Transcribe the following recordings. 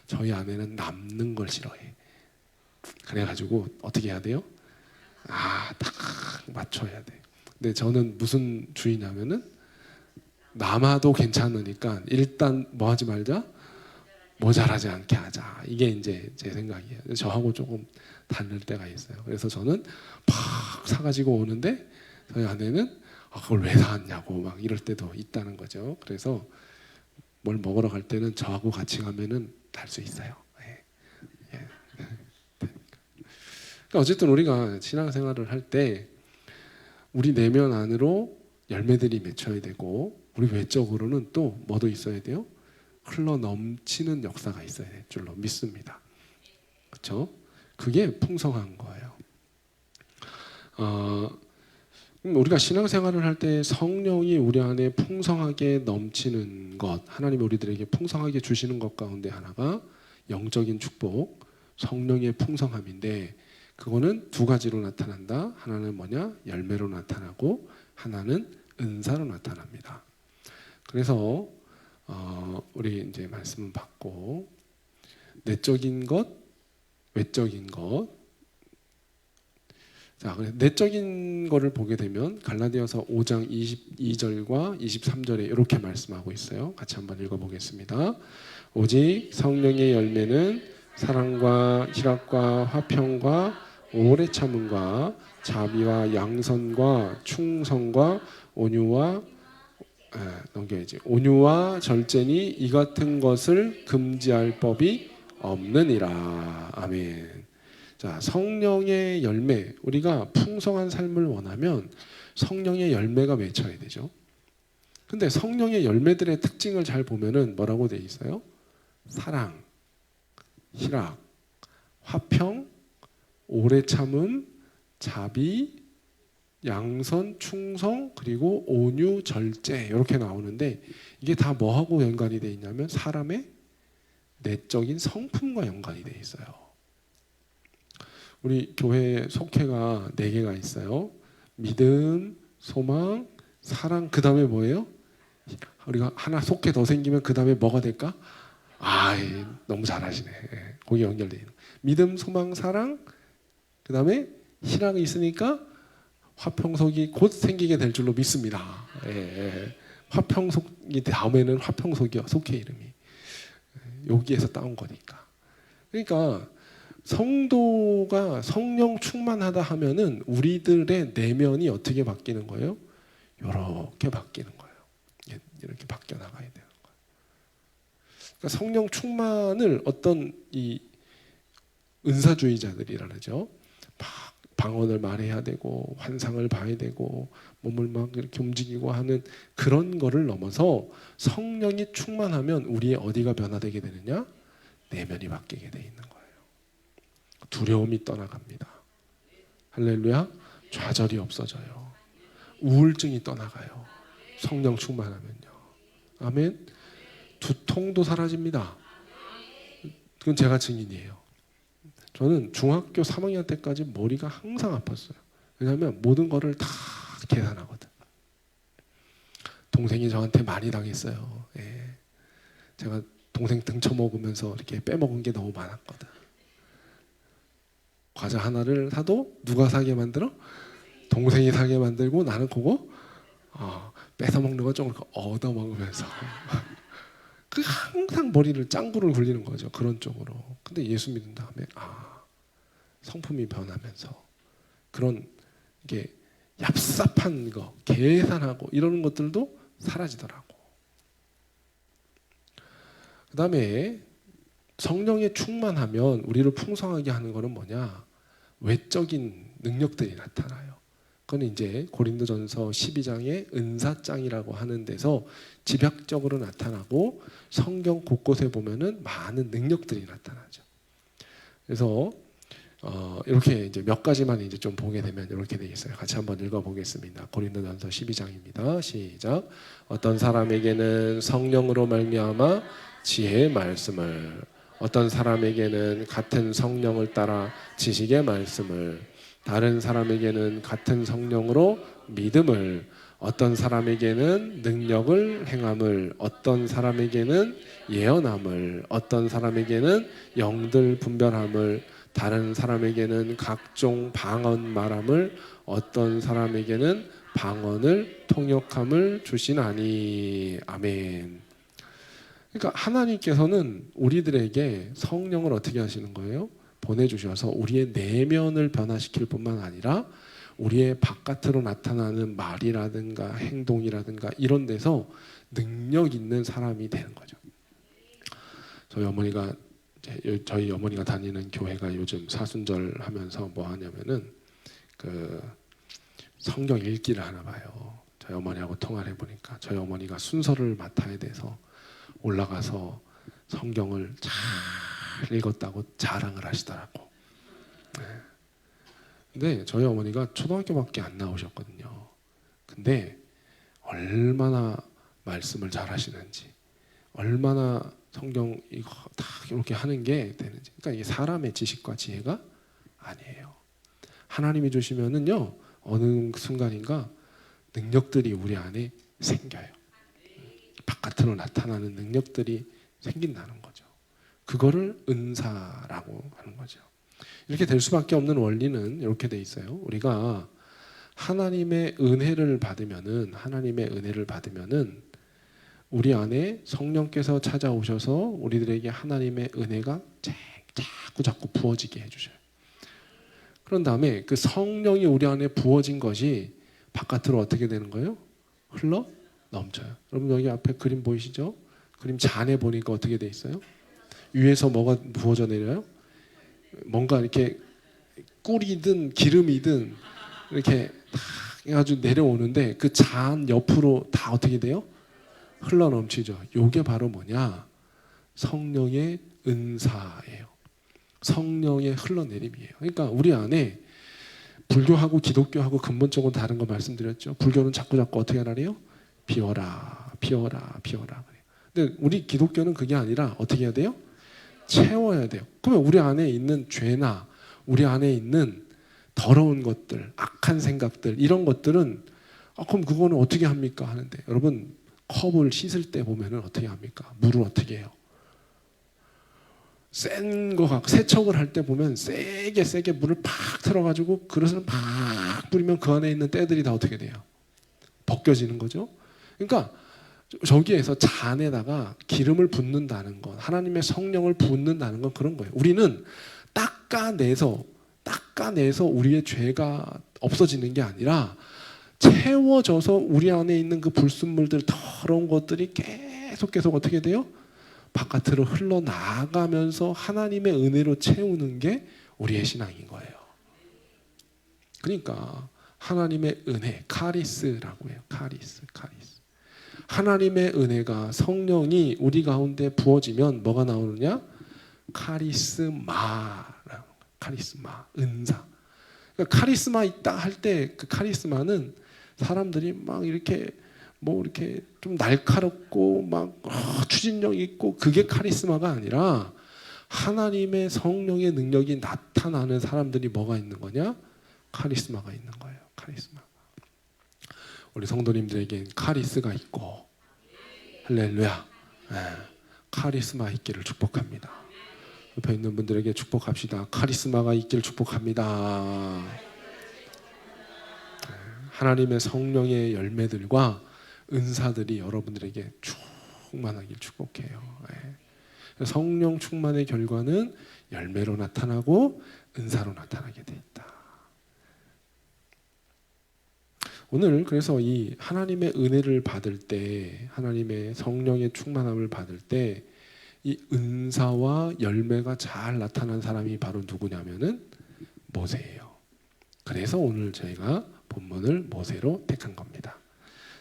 저희 아내는 남는 걸 싫어해. 그래가지고 어떻게 해야 돼요? 딱 맞춰야 돼. 근데 저는 무슨 주의냐면은 남아도 괜찮으니까 일단 뭐 하지 말자, 모자라지 않게 하자. 이게 이제 제 생각이에요. 저하고 조금 다를 때가 있어요. 그래서 저는 팍 사가지고 오는데 저희 아내는 그걸 왜 사왔냐고 막 이럴 때도 있다는 거죠. 그래서 뭘 먹으러 갈 때는 저하고 같이 가면은 달 수 있어요. 예. 예. 그러니까 어쨌든 우리가 신앙생활을 할 때 우리 내면 안으로 열매들이 맺혀야 되고 우리 외적으로는 또 뭐도 있어야 돼요? 흘러 넘치는 역사가 있어야 될 줄로 믿습니다. 그렇죠? 그게 풍성한 거예요. 우리가 신앙생활을 할 때 성령이 우리 안에 풍성하게 넘치는 것, 하나님이 우리들에게 풍성하게 주시는 것 가운데 하나가 영적인 축복, 성령의 풍성함인데 그거는 두 가지로 나타난다. 하나는 뭐냐? 열매로 나타나고 하나는 은사로 나타납니다. 그래서 우리 이제 말씀을 받고 내적인 것, 외적인 것. 자, 내적인 거를 보게 되면 갈라디아서 5장 22절과 23절에 이렇게 말씀하고 있어요. 같이 한번 읽어보겠습니다. 오직 성령의 열매는 사랑과 희락과 화평과 오래 참음과 자비와 양선과 충성과 온유와 넘겨야지. 온유와 절제니 이 같은 것을 금지할 법이 없느니라. 아멘. 자, 성령의 열매. 우리가 풍성한 삶을 원하면 성령의 열매가 맺혀야 되죠. 근데 성령의 열매들의 특징을 잘 보면은 뭐라고 돼 있어요? 사랑, 희락, 화평, 오래 참음, 자비, 양선, 충성, 그리고 온유, 절제 이렇게 나오는데 이게 다 뭐하고 연관이 돼 있냐면 사람의 내적인 성품과 연관이 돼 있어요. 우리 교회 속회가 4개가 있어요. 믿음, 소망, 사랑, 그 다음에 뭐예요? 우리가 하나 속회 더 생기면 그 다음에 뭐가 될까? 너무 잘하시네. 거기 연결되어 있는 믿음, 소망, 사랑, 그 다음에 희락이 있으니까 화평속이 곧 생기게 될 줄로 믿습니다. 화평속이 다음에는 화평속이요. 속회 이름이. 여기에서 따온 거니까. 그러니까 성도가 성령 충만하다 하면은 우리들의 내면이 어떻게 바뀌는 거예요? 이렇게 바뀌는 거예요. 이렇게 바뀌어 나가야 되는 거예요. 그러니까 성령 충만을 어떤 이 은사주의자들이라 그러죠. 막 방언을 말해야 되고 환상을 봐야 되고 몸을 막 이렇게 움직이고 하는 그런 거를 넘어서 성령이 충만하면 우리의 어디가 변화되게 되느냐? 내면이 바뀌게 돼 있는 거예요. 두려움이 떠나갑니다. 할렐루야. 좌절이 없어져요. 우울증이 떠나가요. 성령 충만하면요. 아멘. 두통도 사라집니다. 그건 제가 증인이에요. 저는 중학교 3학년 때까지 머리가 항상 아팠어요. 왜냐하면 모든 거를 다 계산하거든. 동생이 저한테 많이 당했어요. 제가 동생 등쳐먹으면서 이렇게 빼먹은 게 너무 많았거든. 과자 하나를 사도 누가 사게 만들어? 동생이 사게 만들고 나는 그거 뺏어먹는 거 좀 얻어먹으면서 항상 머리를 짱구를 굴리는 거죠. 그런 쪽으로. 근데 예수 믿은 다음에 성품이 변하면서 그런 이게 얍삽한 거, 계산하고 이러는 것들도 사라지더라고. 그 다음에 성령에 충만하면 우리를 풍성하게 하는 것은 뭐냐? 외적인 능력들이 나타나요. 그건 이제 고린도전서 12장의 은사장이라고 하는 데서 집약적으로 나타나고 성경 곳곳에 보면은 많은 능력들이 나타나죠. 그래서 이렇게 이제 몇 가지만 이제 좀 보게 되면 이렇게 되겠어요. 같이 한번 읽어보겠습니다. 고린도전서 12장입니다. 시작. 어떤 사람에게는 성령으로 말미암아 지혜의 말씀을, 어떤 사람에게는 같은 성령을 따라 지식의 말씀을, 다른 사람에게는 같은 성령으로 믿음을, 어떤 사람에게는 능력을 행함을, 어떤 사람에게는 예언함을, 어떤 사람에게는 영들 분별함을, 다른 사람에게는 각종 방언 말함을, 어떤 사람에게는 방언을 통역함을 주시나니. 아멘. 그러니까 하나님께서는 우리들에게 성령을 어떻게 하시는 거예요? 보내주셔서 우리의 내면을 변화시킬 뿐만 아니라 우리의 바깥으로 나타나는 말이라든가 행동이라든가 이런 데서 능력 있는 사람이 되는 거죠. 저희 어머니가 다니는 교회가 요즘 사순절 하면서 뭐 하냐면은 그 성경 읽기를 하나 봐요. 저희 어머니하고 통화를 해보니까 저희 어머니가 순서를 맡아야 돼서 올라가서 성경을 잘 읽었다고 자랑을 하시더라고. 네. 근데 저희 어머니가 초등학교밖에 안 나오셨거든요. 근데 얼마나 말씀을 잘 하시는지, 얼마나 성경 이거 다 이렇게 하는 게 되는지. 그러니까 이게 사람의 지식과 지혜가 아니에요. 하나님이 주시면은요, 어느 순간인가 능력들이 우리 안에 생겨요. 바깥으로 나타나는 능력들이 생긴다는 거죠. 그거를 은사라고 하는 거죠. 이렇게 될 수밖에 없는 원리는 이렇게 돼 있어요. 우리가 하나님의 은혜를 받으면은 우리 안에 성령께서 찾아오셔서 우리들에게 하나님의 은혜가 자꾸 부어지게 해주셔요. 그런 다음에 그 성령이 우리 안에 부어진 것이 바깥으로 어떻게 되는 거예요? 흘러 넘쳐요. 여러분 여기 앞에 그림 보이시죠? 그림 잔에 보니까 어떻게 돼 있어요? 위에서 뭐가 부어져 내려요? 뭔가 이렇게 꿀이든 기름이든 이렇게 딱 해가지고 내려오는데 그 잔 옆으로 다 어떻게 돼요? 흘러 넘치죠. 이게 바로 뭐냐? 성령의 은사예요. 성령의 흘러내림이에요. 그러니까 우리 안에 불교하고 기독교하고 근본적으로 다른 거 말씀드렸죠. 불교는 자꾸 어떻게 하라래요? 비워라. 근데 우리 기독교는 그게 아니라 어떻게 해야 돼요? 채워야 돼요. 그러면 우리 안에 있는 죄나 우리 안에 있는 더러운 것들, 악한 생각들 이런 것들은 그럼 그거는 어떻게 합니까? 하는데 여러분 컵을 씻을 때 보면은 어떻게 합니까? 물을 어떻게 해요? 센 거 세척을 할 때 보면 세게 물을 팍 틀어가지고 그릇을 팍 뿌리면 그 안에 있는 때들이 다 어떻게 돼요? 벗겨지는 거죠. 그러니까 저기에서 잔에다가 기름을 붓는다는 것, 하나님의 성령을 붓는다는 건 그런 거예요. 우리는 닦아내서 우리의 죄가 없어지는 게 아니라 채워져서 우리 안에 있는 그 불순물들, 더러운 것들이 계속 어떻게 돼요? 바깥으로 흘러나가면서 하나님의 은혜로 채우는 게 우리의 신앙인 거예요. 그러니까 하나님의 은혜, 카리스라고 해요. 카리스. 하나님의 은혜가 성령이 우리 가운데 부어지면 뭐가 나오느냐? 카리스마, 은사. 그러니까 카리스마 있다 할 때 그 카리스마는 사람들이 막 이렇게 좀 날카롭고 막 추진력 있고 그게 카리스마가 아니라 하나님의 성령의 능력이 나타나는 사람들이 뭐가 있는 거냐? 카리스마가 있는 거예요. 카리스마. 우리 성도님들에겐 카리스가 있고 할렐루야. 카리스마 있기를 축복합니다. 옆에 있는 분들에게 축복합시다. 카리스마가 있기를 축복합니다. 하나님의 성령의 열매들과 은사들이 여러분들에게 충만하길 축복해요. 성령 충만의 결과는 열매로 나타나고 은사로 나타나게 돼 있다. 오늘 그래서 이 하나님의 은혜를 받을 때, 하나님의 성령의 충만함을 받을 때 이 은사와 열매가 잘 나타난 사람이 바로 누구냐면은 모세예요. 그래서 오늘 저희가 본문을 모세로 택한 겁니다.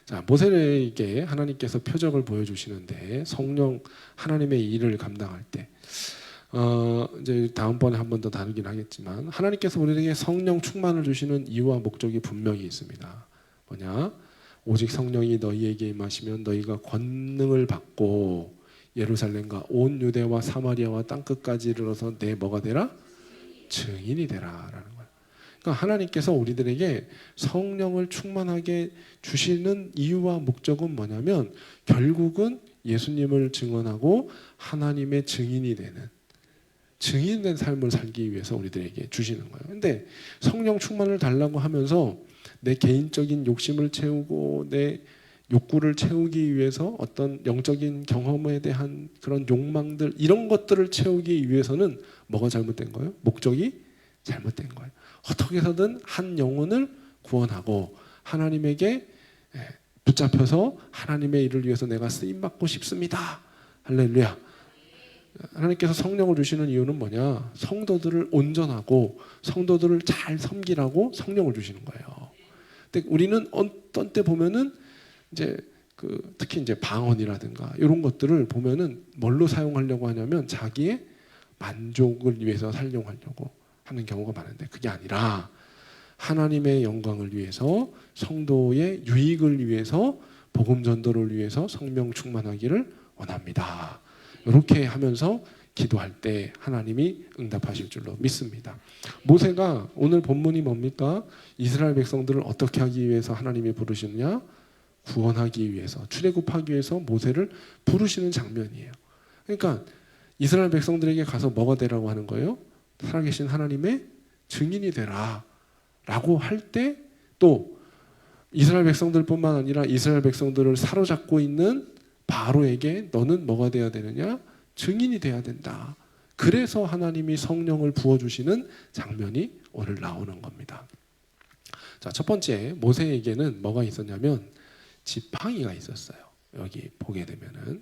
자, 모세에게 하나님께서 표적을 보여주시는데 성령 하나님의 일을 감당할 때 이제 다음번에 한 번 더 다루긴 하겠지만 하나님께서 우리에게 성령 충만을 주시는 이유와 목적이 분명히 있습니다. 뭐냐? 오직 성령이 너희에게 임하시면 너희가 권능을 받고 예루살렘과 온 유대와 사마리아와 땅끝까지 이르러서 내 뭐가 되라? 증인이 되라라는 거예요. 그러니까 하나님께서 우리들에게 성령을 충만하게 주시는 이유와 목적은 뭐냐면 결국은 예수님을 증언하고 하나님의 증인된 삶을 살기 위해서 우리들에게 주시는 거예요. 근데 성령 충만을 달라고 하면서 내 개인적인 욕심을 채우고 내 욕구를 채우기 위해서 어떤 영적인 경험에 대한 그런 욕망들 이런 것들을 채우기 위해서는 뭐가 잘못된 거예요? 목적이 잘못된 거예요. 어떻게 해서든 한 영혼을 구원하고 하나님에게 붙잡혀서 하나님의 일을 위해서 내가 쓰임받고 싶습니다. 할렐루야. 하나님께서 성령을 주시는 이유는 뭐냐? 성도들을 온전하고 성도들을 잘 섬기라고 성령을 주시는 거예요. 근데 우리는 어떤 때 보면은 이제 특히 이제 방언이라든가 이런 것들을 보면은 뭘로 사용하려고 하냐면 자기의 만족을 위해서 사용하려고 하는 경우가 많은데 그게 아니라 하나님의 영광을 위해서 성도의 유익을 위해서 복음 전도를 위해서 성령 충만하기를 원합니다. 이렇게 하면서 기도할 때 하나님이 응답하실 줄로 믿습니다. 모세가 오늘 본문이 뭡니까? 이스라엘 백성들을 어떻게 하기 위해서 하나님이 부르시느냐? 구원하기 위해서, 출애굽하기 위해서 모세를 부르시는 장면이에요. 그러니까 이스라엘 백성들에게 가서 뭐가 되라고 하는 거예요? 살아계신 하나님의 증인이 되라 라고 할 때 또 이스라엘 백성들뿐만 아니라 이스라엘 백성들을 사로잡고 있는 바로에게 너는 뭐가 돼야 되느냐? 증인이 돼야 된다. 그래서 하나님이 성령을 부어주시는 장면이 오늘 나오는 겁니다. 자, 첫 번째 모세에게는 뭐가 있었냐면 지팡이가 있었어요. 여기 보게 되면은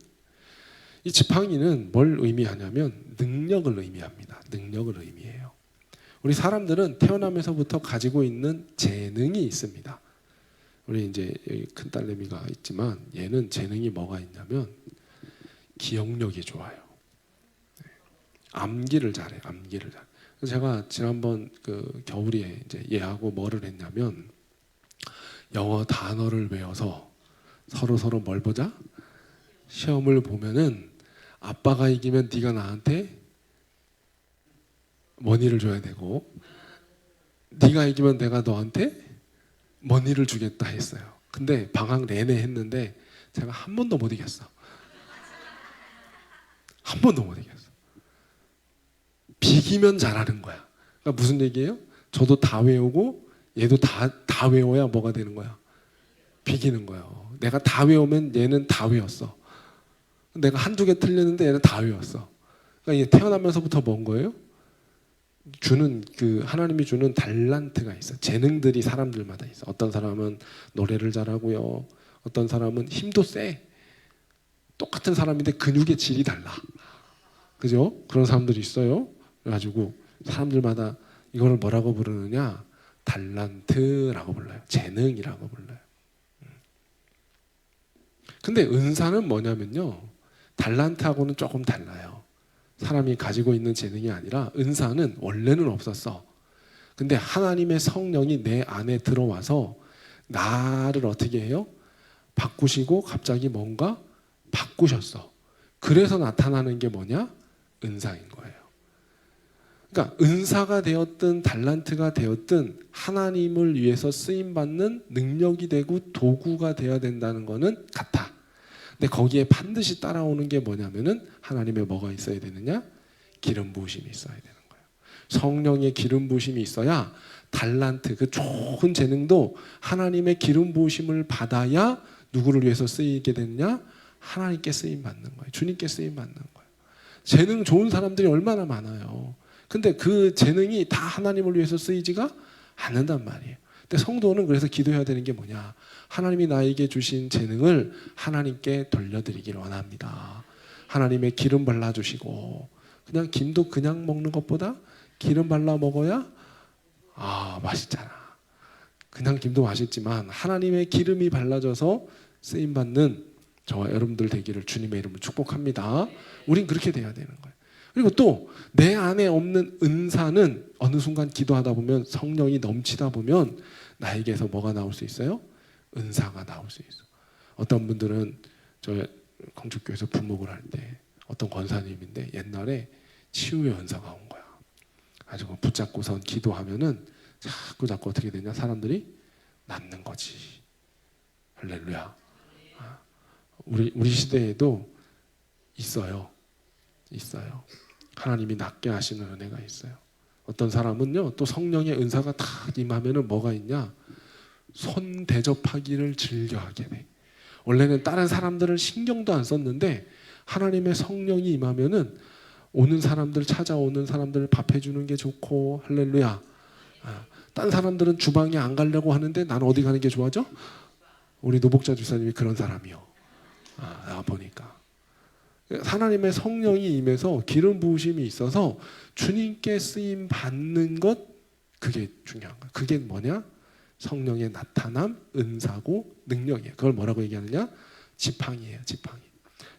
이 지팡이는 뭘 의미하냐면 능력을 의미합니다. 능력을 의미해요. 우리 사람들은 태어나면서부터 가지고 있는 재능이 있습니다. 우리 이제 여기 큰 딸내미가 있지만 얘는 재능이 뭐가 있냐면 기억력이 좋아요. 암기를 잘해. 암기를 잘. 그래서 제가 지난번 겨울에 이제 얘하고 뭐를 했냐면 영어 단어를 외워서 서로 뭘 보자? 시험을 보면은 아빠가 이기면 네가 나한테 머니를 줘야 되고 네가 이기면 내가 너한테 머니를 주겠다 했어요. 근데 방학 내내 했는데 제가 한 번도 못 이겼어. 한 번도 못 이겼어. 비기면 잘하는 거야. 그러니까 무슨 얘기예요? 저도 다 외우고 얘도 다 외워야 뭐가 되는 거야? 비기는 거예요. 내가 다 외우면 얘는 다 외웠어. 내가 한두 개 틀렸는데 얘는 다 외웠어. 그러니까 얘 태어나면서부터 뭔 거예요? 하나님이 주는 달란트가 있어. 재능들이 사람들마다 있어. 어떤 사람은 노래를 잘하고요. 어떤 사람은 힘도 세. 똑같은 사람인데 근육의 질이 달라. 그죠? 그런 사람들이 있어요. 그래가지고 사람들마다 이거를 뭐라고 부르느냐? 달란트라고 불러요. 재능이라고 불러요. 근데 은사는 뭐냐면요. 달란트하고는 조금 달라요. 사람이 가지고 있는 재능이 아니라 은사는 원래는 없었어. 근데 하나님의 성령이 내 안에 들어와서 나를 어떻게 해요? 바꾸시고 갑자기 뭔가 바꾸셨어. 그래서 나타나는 게 뭐냐? 은사인 거예요. 그러니까 은사가 되었든 달란트가 되었든 하나님을 위해서 쓰임받는 능력이 되고 도구가 되어야 된다는 거는 같아. 근데 거기에 반드시 따라오는 게 뭐냐면은 하나님의 뭐가 있어야 되느냐? 기름 부으심이 있어야 되는 거예요. 성령의 기름 부으심이 있어야 달란트, 그 좋은 재능도 하나님의 기름 부으심을 받아야 누구를 위해서 쓰이게 되느냐? 하나님께 쓰임 받는 거예요. 주님께 쓰임 받는 거예요. 재능 좋은 사람들이 얼마나 많아요. 근데 그 재능이 다 하나님을 위해서 쓰이지가 않는단 말이에요. 근데 성도는 그래서 기도해야 되는 게 뭐냐? 하나님이 나에게 주신 재능을 하나님께 돌려드리기를 원합니다. 하나님의 기름 발라주시고, 그냥 김도 그냥 먹는 것보다 기름 발라 먹어야 맛있잖아. 그냥 김도 맛있지만 하나님의 기름이 발라져서 쓰임받는 저와 여러분들 되기를 주님의 이름으로 축복합니다. 우린 그렇게 돼야 되는 거예요. 그리고 또 내 안에 없는 은사는 어느 순간 기도하다 보면 성령이 넘치다 보면 나에게서 뭐가 나올 수 있어요? 은사가 나올 수 있어. 어떤 분들은 저 건축교회에서 부목을 할 때 어떤 권사님인데 옛날에 치유의 은사가 온 거야. 아주 붙잡고선 기도하면은 자꾸 어떻게 되냐? 사람들이 낫는 거지. 할렐루야. 우리 시대에도 있어요. 하나님이 낫게 하시는 은혜가 있어요. 어떤 사람은요, 또 성령의 은사가 딱 임하면은 뭐가 있냐? 손 대접하기를 즐겨하게 돼. 원래는 다른 사람들을 신경도 안 썼는데 하나님의 성령이 임하면은 오는 사람들, 찾아오는 사람들 밥 해주는 게 좋고, 할렐루야. 다른 사람들은 주방에 안 가려고 하는데 나는 어디 가는 게 좋아져? 우리 노복자 주사님이 그런 사람이요. 보니까 하나님의 성령이 임해서 기름 부으심이 있어서 주님께 쓰임 받는 것, 그게 중요한 거야. 그게 뭐냐? 성령의 나타남, 은사고 능력이에요. 그걸 뭐라고 얘기하느냐? 지팡이에요. 지팡이.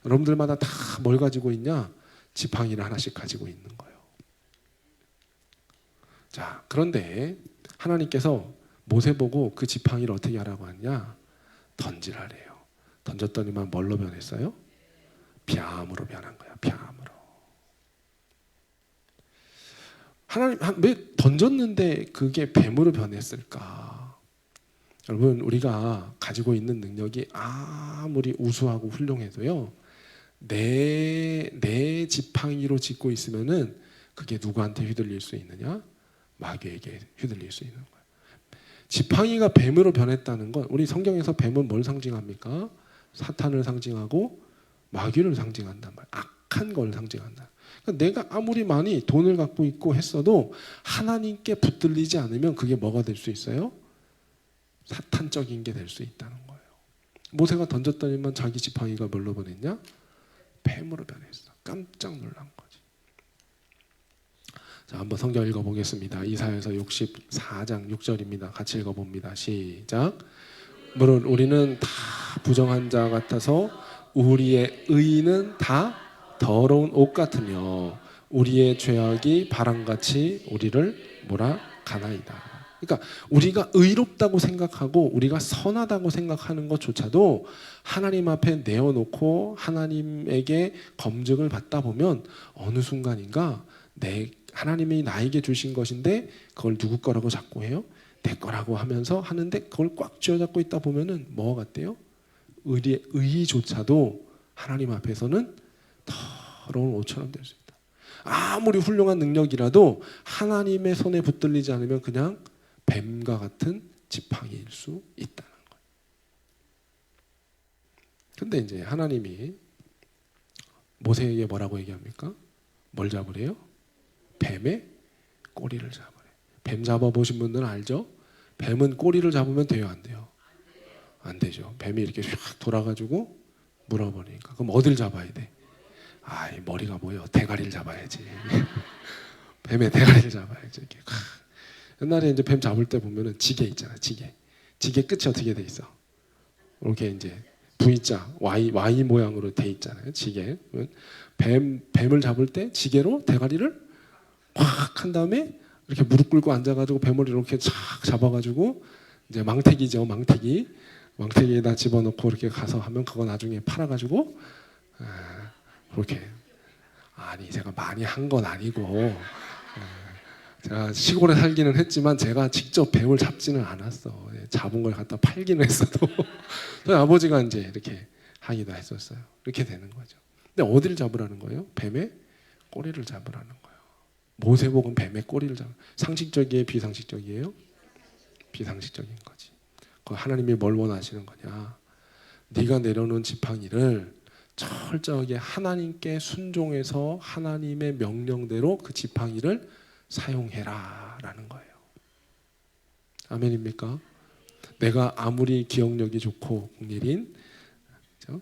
여러분들마다 다 뭘 가지고 있냐? 지팡이를 하나씩 가지고 있는 거예요. 자, 그런데 하나님께서 모세 보고 그 지팡이를 어떻게 하라고 하냐? 던지라래요. 던졌더니만 뭘로 변했어요? 뱀으로 변한 거야. 뱀으로. 하나님 왜 던졌는데 그게 뱀으로 변했을까? 여러분, 우리가 가지고 있는 능력이 아무리 우수하고 훌륭해도요, 내 지팡이로 짚고 있으면은 그게 누구한테 휘둘릴 수 있느냐? 마귀에게 휘둘릴 수 있는 거예요. 지팡이가 뱀으로 변했다는 건, 우리 성경에서 뱀은 뭘 상징합니까? 사탄을 상징하고 마귀를 상징한단 말이에요. 악한 걸 상징한다. 그러니까 내가 아무리 많이 돈을 갖고 있고 했어도 하나님께 붙들리지 않으면 그게 뭐가 될 수 있어요? 사탄적인 게 될 수 있다는 거예요. 모세가 던졌더니만 자기 지팡이가 뭘로 변했냐? 뱀으로 변했어. 깜짝 놀란 거지. 자, 한번 성경 읽어보겠습니다. 이사야서 64장 6절입니다. 같이 읽어봅니다. 시작. 물론 우리는 다 부정한 자 같아서 우리의 의는 다 더러운 옷 같으며 우리의 죄악이 바람같이 우리를 몰아가나이다. 그러니까 우리가 의롭다고 생각하고 우리가 선하다고 생각하는 것조차도 하나님 앞에 내어놓고 하나님에게 검증을 받다 보면 어느 순간인가 하나님이 나에게 주신 것인데 그걸 누구 거라고 자꾸 해요? 내 거라고 하면서 하는데 그걸 꽉 쥐어잡고 있다 보면은 뭐가 같대요? 의조차도 하나님 앞에서는 더러운 옷처럼 될 수 있다. 아무리 훌륭한 능력이라도 하나님의 손에 붙들리지 않으면 그냥 뱀과 같은 지팡이일 수 있다는 거예요. 근데 이제 하나님이 모세에게 뭐라고 얘기합니까? 뭘 잡으래요? 뱀의 꼬리를 잡으래. 뱀 잡아보신 분들은 알죠? 뱀은 꼬리를 잡으면 돼요, 안 돼요? 안 되죠. 뱀이 이렇게 휙 돌아가지고 물어버리니까. 그럼 어딜 잡아야 돼? 이 머리가 뭐예요? 대가리를 잡아야지. 뱀의 대가리를 잡아야지. 이렇게. 옛날에 이제 뱀 잡을 때 보면은 지게 있잖아, 지게. 지게 끝이 어떻게 돼 있어? 이렇게 이제 V자, Y 모양으로 돼 있잖아요, 지게. 뱀을 잡을 때 지게로 대가리를 확 한 다음에 이렇게 무릎 꿇고 앉아가지고 뱀을 이렇게 착 잡아가지고 이제 망태기죠, 망태기에다 집어넣고 이렇게 가서 하면 그거 나중에 팔아가지고 그렇게. 아니, 제가 많이 한 건 아니고 제가 시골에 살기는 했지만 제가 직접 뱀을 잡지는 않았어. 잡은 걸 갖다 팔기는 했어도 저희 아버지가 이제 이렇게 하기도 했었어요. 이렇게 되는 거죠. 근데 어디를 잡으라는 거예요? 뱀의 꼬리를 잡으라는 거예요. 모세복은 뱀의 꼬리를 잡아. 상식적이에요, 비상식적이에요? 비상식적인 거지. 그 하나님이 뭘 원하시는 거냐? 네가 내려놓은 지팡이를 철저하게 하나님께 순종해서 하나님의 명령대로 그 지팡이를 사용해라 라는 거예요. 아멘입니까? 내가 아무리 기억력이 좋고 공일인,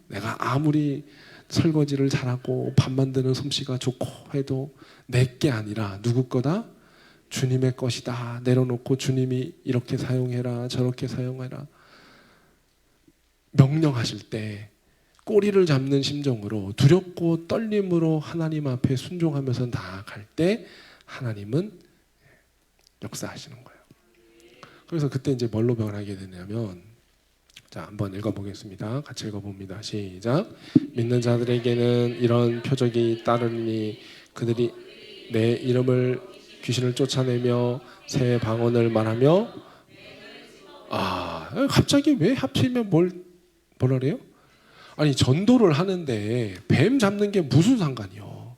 내가 아무리 설거지를 잘하고 밥 만드는 솜씨가 좋고 해도 내게 아니라 누구 거다? 주님의 것이다. 내려놓고 주님이 이렇게 사용해라, 저렇게 사용해라 명령하실 때 꼬리를 잡는 심정으로 두렵고 떨림으로 하나님 앞에 순종하면서 나아갈 때 하나님은 역사하시는 거예요. 그래서 그때 이제 뭘로 변하게 되냐면, 자, 한번 읽어보겠습니다. 같이 읽어봅니다. 시작. 믿는 자들에게는 이런 표적이 따르니 그들이 내 이름을 귀신을 쫓아내며 새 방언을 말하며 갑자기 왜 하필이면 뭐라 그래요? 아니 전도를 하는데 뱀 잡는 게 무슨 상관이요?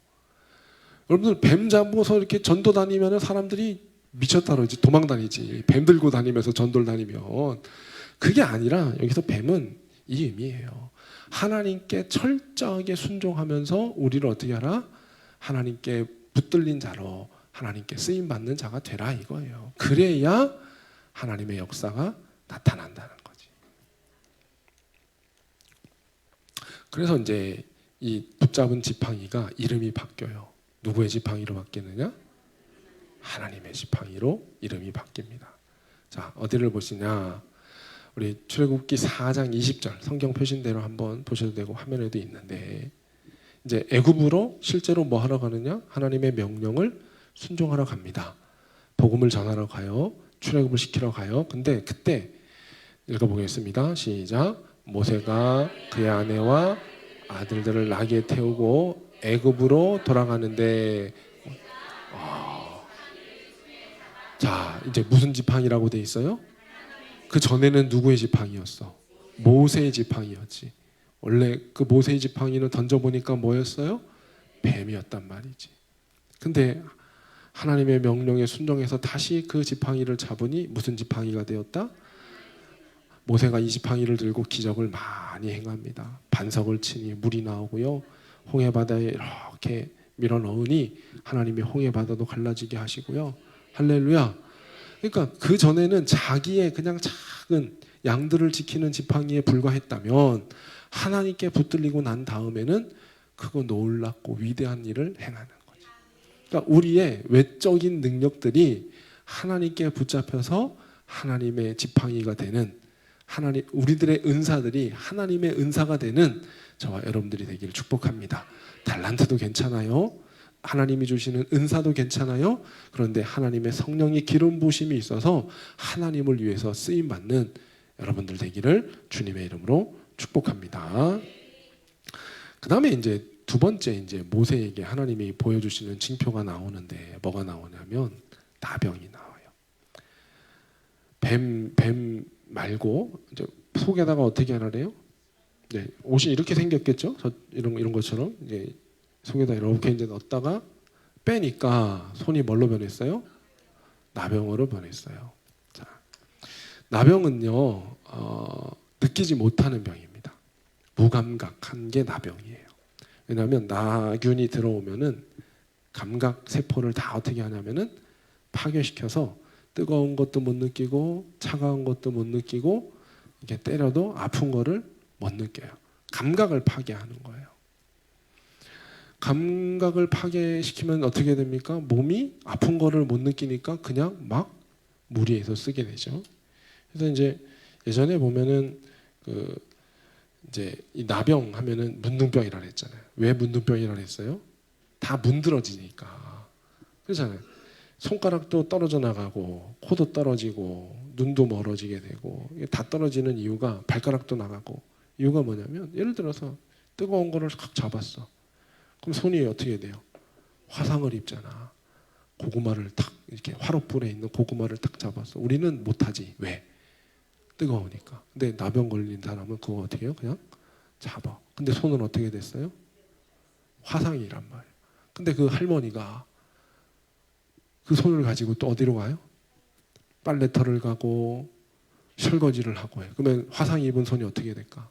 여러분들 뱀 잡고서 이렇게 전도 다니면 사람들이 미쳤다 그러지, 도망 다니지. 뱀 들고 다니면서 전도를 다니면. 그게 아니라 여기서 뱀은 이 의미예요. 하나님께 철저하게 순종하면서 우리를 어떻게 하라? 하나님께 붙들린 자로 하나님께 쓰임 받는 자가 되라 이거예요. 그래야 하나님의 역사가 나타난다는 거지. 그래서 이제 이 붙잡은 지팡이가 이름이 바뀌어요. 누구의 지팡이로 바뀌느냐? 하나님의 지팡이로 이름이 바뀝니다. 자, 어디를 보시냐? 우리 출애굽기 4장 20절 성경 표신대로 한번 보셔도 되고 화면에도 있는데, 이제 애굽으로 실제로 뭐 하러 가느냐? 하나님의 명령을 순종하러 갑니다. 복음을 전하러 가요. 출애굽을 시키러 가요. 근데 그때 읽어보겠습니다. 시작. 모세가 그의 아내와 아들들을 나귀에 태우고 애굽으로 돌아가는데, 자, 이제 무슨 지팡이라고 돼 있어요? 그 전에는 누구의 지팡이였어? 모세의 지팡이였지. 원래 그 모세의 지팡이는 던져보니까 뭐였어요? 뱀이었단 말이지. 근데 하나님의 명령에 순종해서 다시 그 지팡이를 잡으니 무슨 지팡이가 되었다? 모세가 이 지팡이를 들고 기적을 많이 행합니다. 반석을 치니 물이 나오고요. 홍해바다에 이렇게 밀어 넣으니 하나님이 홍해바다도 갈라지게 하시고요. 할렐루야. 그러니까 그 전에는 자기의 그냥 작은 양들을 지키는 지팡이에 불과했다면 하나님께 붙들리고 난 다음에는 그거 놀랍고 위대한 일을 행하는 거지. 그러니까 우리의 외적인 능력들이 하나님께 붙잡혀서 하나님의 지팡이가 되는, 하나님, 우리들의 은사들이 하나님의 은사가 되는 저와 여러분들이 되기를 축복합니다. 달란트도 괜찮아요. 하나님이 주시는 은사도 괜찮아요. 그런데 하나님의 성령의 기름 부으심이 있어서 하나님을 위해서 쓰임 받는 여러분들 되기를 주님의 이름으로 축복합니다. 그다음에 이제 두 번째, 이제 모세에게 하나님이 보여주시는 징표가 나오는데 뭐가 나오냐면 나병이 나와요. 뱀 말고 이제 속에다가 어떻게 하나래요? 네, 옷이 이렇게 생겼겠죠? 이런 것처럼 이제 속에다 이렇게 이제 넣었다가 빼니까 손이 뭘로 변했어요? 나병으로 변했어요. 자, 나병은요, 느끼지 못하는 병입니다. 무감각한 게 나병이에요. 왜냐하면 나균이 들어오면은 감각 세포를 다 어떻게 하냐면은 파괴시켜서 뜨거운 것도 못 느끼고 차가운 것도 못 느끼고 이렇게 때려도 아픈 거를 못 느껴요. 감각을 파괴하는 거예요. 감각을 파괴시키면 어떻게 됩니까? 몸이 아픈 거를 못 느끼니까 그냥 막 무리해서 쓰게 되죠. 그래서 이제 예전에 보면은 이제 이 나병 하면은 문둥병이라 그랬잖아요. 왜 문둥병이라 그랬어요? 다 문드러지니까. 그렇잖아요. 손가락도 떨어져 나가고 코도 떨어지고 눈도 멀어지게 되고, 다 떨어지는 이유가 발가락도 나가고, 이유가 뭐냐면 예를 들어서 뜨거운 거를 확 잡았어. 그럼 손이 어떻게 돼요? 화상을 입잖아. 고구마를 탁 이렇게 화롯불에 있는 고구마를 탁 잡았어. 우리는 못하지. 왜? 뜨거우니까. 근데 나병 걸린 사람은 그거 어떻게 해요? 그냥 잡아. 근데 손은 어떻게 됐어요? 화상이란 말이에요. 근데 그 할머니가 그 손을 가지고 또 어디로 가요? 빨래터를 가고 설거지를 하고 해요. 그러면 화상 입은 손이 어떻게 될까?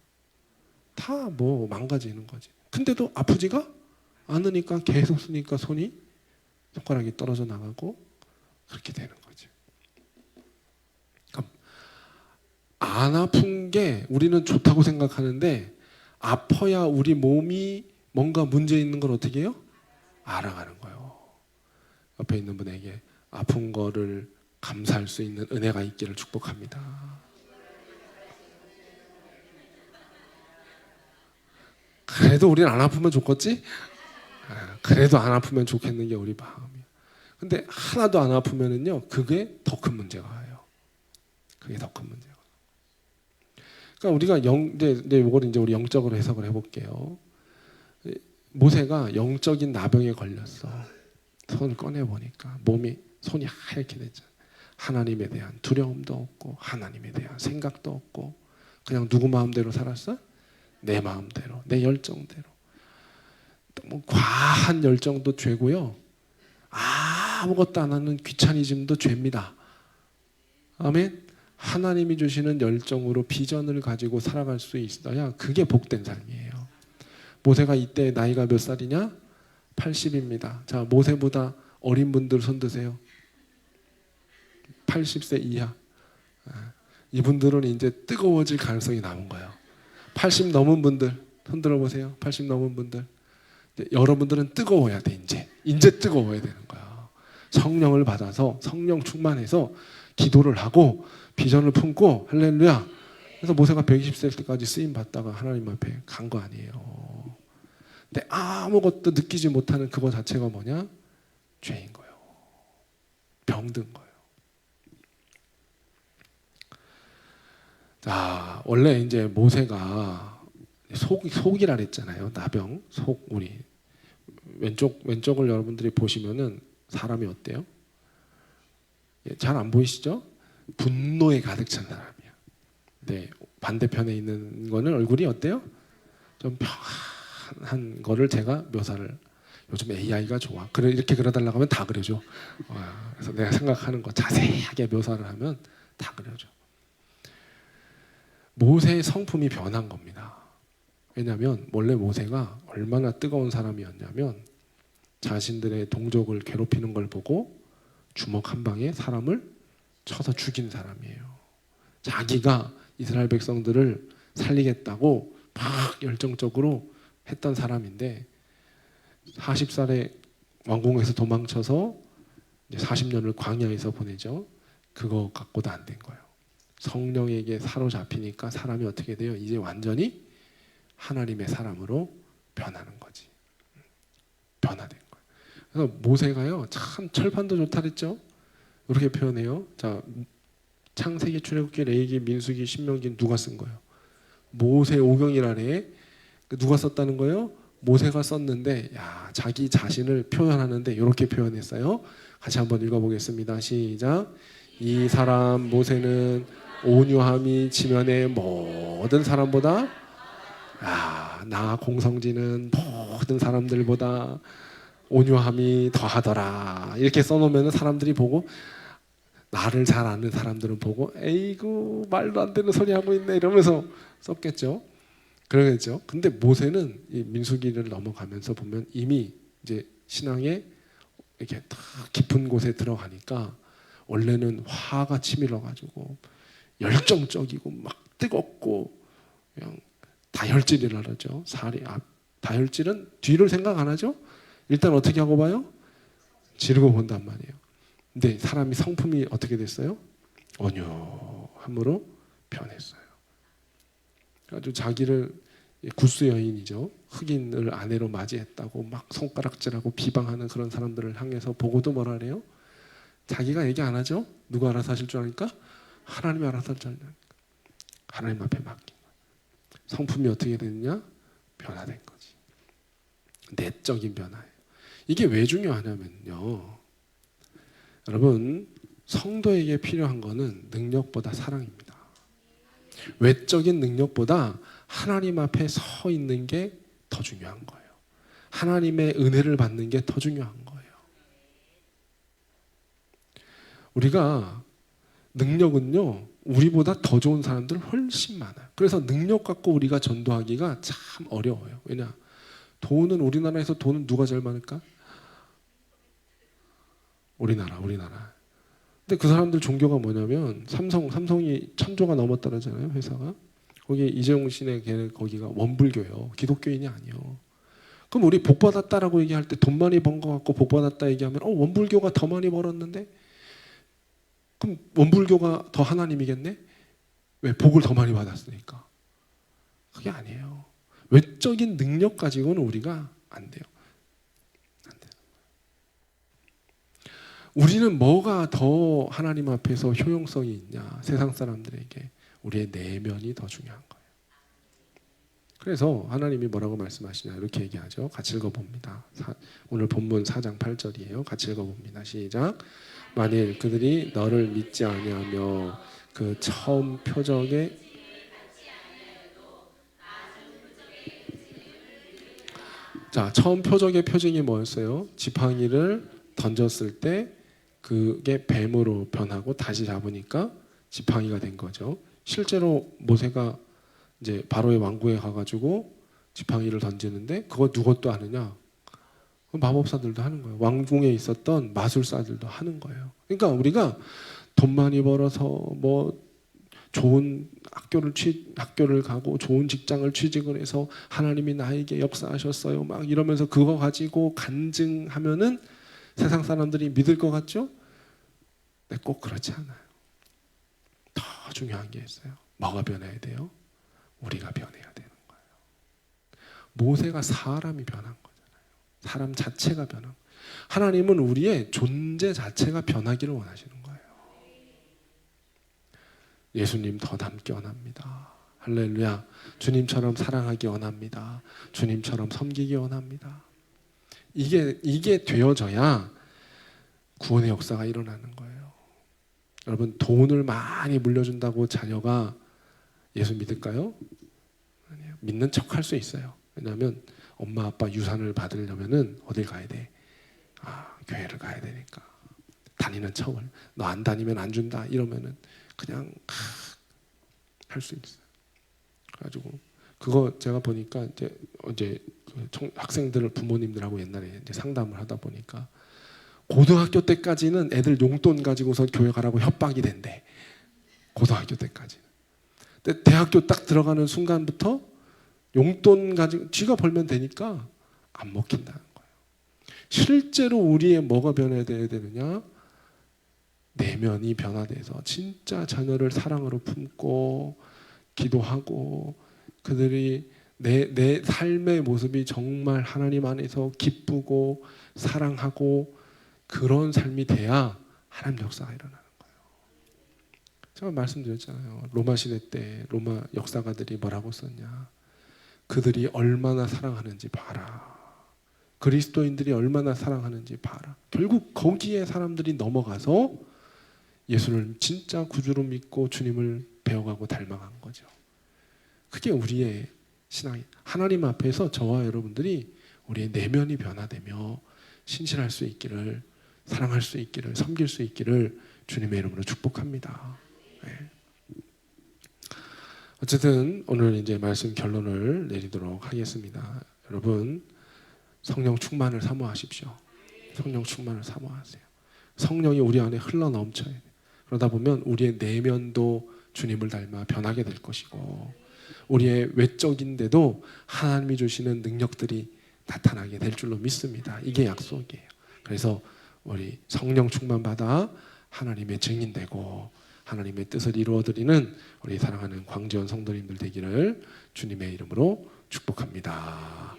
다 뭐 망가지는 거지. 근데도 아프지가 않으니까 계속 쓰니까 손가락이 떨어져 나가고 그렇게 되는 거지. 그러니까 안 아픈 게 우리는 좋다고 생각하는데, 아파야 우리 몸이 뭔가 문제 있는 걸 어떻게 해요? 알아가는 거예요. 옆에 있는 분에게 아픈 거를 감사할 수 있는 은혜가 있기를 축복합니다. 그래도 우리는 안 아프면 좋겠지? 그래도 안 아프면 좋겠는 게 우리 마음이야. 근데 하나도 안 아프면은요, 그게 더 큰 문제가 와요. 그게 더 큰 문제가. 그러니까 우리가 이걸 이제 우리 영적으로 해석을 해볼게요. 모세가 영적인 나병에 걸렸어. 손을 꺼내 보니까 손이 하얗게 됐잖아. 하나님에 대한 두려움도 없고 하나님에 대한 생각도 없고 그냥 누구 마음대로 살았어? 내 마음대로, 내 열정대로. 뭐 과한 열정도 죄고요. 아무것도 안 하는 귀차니즘도 죄입니다. 아멘. 하나님이 주시는 열정으로 비전을 가지고 살아갈 수 있어야 그게 복된 삶이에요. 모세가 이때 나이가 몇 살이냐? 80입니다. 자, 모세보다 어린 분들 손 드세요. 80세 이하. 이분들은 이제 뜨거워질 가능성이 남은 거예요. 80 넘은 분들 손 들어보세요. 80 넘은 분들. 여러분들은 뜨거워야 돼. 이제 뜨거워야 되는 거야. 성령을 받아서 성령 충만해서 기도를 하고 비전을 품고 할렐루야. 그래서 모세가 120세 때까지 쓰임 받다가 하나님 앞에 간 거 아니에요. 근데 아무것도 느끼지 못하는 그거 자체가 뭐냐? 죄인 거예요. 병든 거예요. 자, 원래 이제 모세가 속이라 그랬잖아요. 나병, 속 우리 왼쪽을 여러분들이 보시면은 사람이 어때요? 잘 안 보이시죠? 분노에 가득 찬 사람이야. 네, 반대편에 있는 거는 얼굴이 어때요? 좀 평안한 거를 제가 묘사를 요즘 AI가 좋아. 그래 이렇게 그려달라고 하면 다 그려줘. 그래서 내가 생각하는 거 자세하게 묘사를 하면 다 그려줘. 모세의 성품이 변한 겁니다. 왜냐하면 원래 모세가 얼마나 뜨거운 사람이었냐면 자신들의 동족을 괴롭히는 걸 보고 주먹 한 방에 사람을 쳐서 죽인 사람이에요. 자기가 이스라엘 백성들을 살리겠다고 막 열정적으로 했던 사람인데 40살에 왕궁에서 도망쳐서 40년을 광야에서 보내죠. 그거 갖고도 안 된 거예요. 성령에게 사로잡히니까 사람이 어떻게 돼요? 이제 완전히 하나님의 사람으로 변하는 거지. 변화된 거예요. 그래서 모세가요, 참 철판도 좋다 그랬죠? 이렇게 표현해요. 자, 창세기, 출애굽기, 레위기, 민수기, 신명기 누가 쓴 거예요? 모세 오경이라네. 누가 썼다는 거예요? 모세가 썼는데, 야, 자기 자신을 표현하는데 이렇게 표현했어요. 같이 한번 읽어보겠습니다. 시작. 이 사람 모세는 온유함이 지면의 모든 사람보다, 나 공성지는 모든 사람들보다 온유함이 더하더라. 이렇게 써놓으면 사람들이 보고, 나를 잘 아는 사람들은 보고 에이구 말도 안 되는 소리 하고 있네 이러면서 썼겠죠. 그러겠죠. 근데 모세는 이 민수기를 넘어가면서 보면 이미 이제 신앙에 이렇게 딱 깊은 곳에 들어가니까 원래는 화가 치밀어 가지고 열정적이고 막 뜨겁고 그냥 다혈질이라 그러죠. 다혈질은 뒤를 생각 안 하죠. 일단 어떻게 하고 봐요? 지르고 본단 말이에요. 근데 사람이 성품이 어떻게 됐어요? 온유함으로 변했어요. 아주 자기를 구스 여인이죠. 흑인을 아내로 맞이했다고 막 손가락질하고 비방하는 그런 사람들을 향해서 보고도 뭐라 그래요? 자기가 얘기 안 하죠? 누가 알아서 하실 줄 아니까? 하나님이 알아서 할 줄 아니까. 하나님 앞에 맡긴 거예요. 성품이 어떻게 됐냐? 변화된 거지. 내적인 변화예요. 이게 왜 중요하냐면요. 여러분, 성도에게 필요한 거는 능력보다 사랑입니다. 외적인 능력보다 하나님 앞에 서 있는 게 더 중요한 거예요. 하나님의 은혜를 받는 게 더 중요한 거예요. 우리가 능력은요, 우리보다 더 좋은 사람들 훨씬 많아요. 그래서 능력 갖고 우리가 전도하기가 참 어려워요. 왜냐? 우리나라에서 돈은 누가 제일 많을까? 우리나라. 근데 그 사람들 종교가 뭐냐면 삼성이 1000조가 넘었다잖아요, 회사가. 거기 이재용 씨네 걔네 거기가 원불교예요. 기독교인이 아니에요. 그럼 우리 복 받았다라고 얘기할 때 돈 많이 번 거 갖고 복 받았다 얘기하면 원불교가 더 많이 벌었는데? 그럼 원불교가 더 하나님이겠네? 왜? 복을 더 많이 받았으니까. 그게 아니에요. 외적인 능력 가지고는 우리가 안 돼요. 우리는 뭐가 더 하나님 앞에서 효용성이 있냐? 세상 사람들에게 우리의 내면이 더 중요한 거예요. 그래서 하나님이 뭐라고 말씀하시냐 이렇게 얘기하죠. 같이 읽어봅니다. 오늘 본문 4장 8절이에요. 같이 읽어봅니다. 시작. 만일 그들이 너를 믿지 아니하며 그 처음 표적의 처음 표적의 표징이 뭐였어요? 지팡이를 던졌을 때 그게 뱀으로 변하고 다시 잡으니까 지팡이가 된 거죠. 실제로 모세가 이제 바로의 왕궁에 가가지고 지팡이를 던지는데 그거 누구도 하느냐? 마법사들도 하는 거예요. 왕궁에 있었던 마술사들도 하는 거예요. 그러니까 우리가 돈 많이 벌어서 뭐 좋은 학교를 가고 좋은 직장을 취직을 해서 하나님이 나에게 역사하셨어요. 막 이러면서 그거 가지고 간증하면은 세상 사람들이 믿을 것 같죠? 네, 꼭 그렇지 않아요. 더 중요한 게 있어요. 뭐가 변해야 돼요? 우리가 변해야 되는 거예요. 모세가 사람이 변한 거잖아요. 사람 자체가 변한 거예요. 하나님은 우리의 존재 자체가 변하기를 원하시는 거예요. 예수님 더 닮기 원합니다. 할렐루야. 주님처럼 사랑하기 원합니다. 주님처럼 섬기기 원합니다. 이게 되어져야 구원의 역사가 일어나는 거예요. 여러분, 돈을 많이 물려준다고 자녀가 예수 믿을까요? 아니요. 믿는 척 할 수 있어요. 왜냐하면 엄마 아빠 유산을 받으려면은 어딜 가야 돼? 교회를 가야 되니까. 다니는 척을. 너 안 다니면 안 준다 이러면은 그냥 할 수 있어요. 그래가지고 그거 제가 보니까 이제 학생들 부모님들하고 옛날에 이제 상담을 하다 보니까 고등학교 때까지는 애들 용돈 가지고서 교회 가라고 협박이 된대. 고등학교 때까지는. 근데 대학교 딱 들어가는 순간부터 용돈 가지고 지가 벌면 되니까 안 먹힌다는 거예요. 실제로 우리의 뭐가 변해야 되느냐? 내면이 변화돼서 진짜 자녀를 사랑으로 품고 기도하고 그들이 내 삶의 모습이 정말 하나님 안에서 기쁘고 사랑하고 그런 삶이 돼야 하나님 역사가 일어나는 거예요. 제가 말씀드렸잖아요. 로마 시대 때 로마 역사가들이 뭐라고 썼냐. 그들이 얼마나 사랑하는지 봐라. 그리스도인들이 얼마나 사랑하는지 봐라. 결국 거기에 사람들이 넘어가서 예수를 진짜 구주로 믿고 주님을 배워가고 닮아간 거죠. 그게 우리의 신앙이 하나님 앞에서 저와 여러분들이 우리의 내면이 변화되며 신실할 수 있기를 사랑할 수 있기를 섬길 수 있기를 주님의 이름으로 축복합니다. 네. 어쨌든 오늘 이제 말씀 결론을 내리도록 하겠습니다. 여러분 성령 충만을 사모하십시오. 성령 충만을 사모하세요. 성령이 우리 안에 흘러 넘쳐야 돼요. 그러다 보면 우리의 내면도 주님을 닮아 변하게 될 것이고 우리의 외적인데도 하나님이 주시는 능력들이 나타나게 될 줄로 믿습니다. 이게 약속이에요. 그래서 우리 성령 충만 받아 하나님의 증인되고 하나님의 뜻을 이루어드리는 우리 사랑하는 광지원 성도님들 되기를 주님의 이름으로 축복합니다.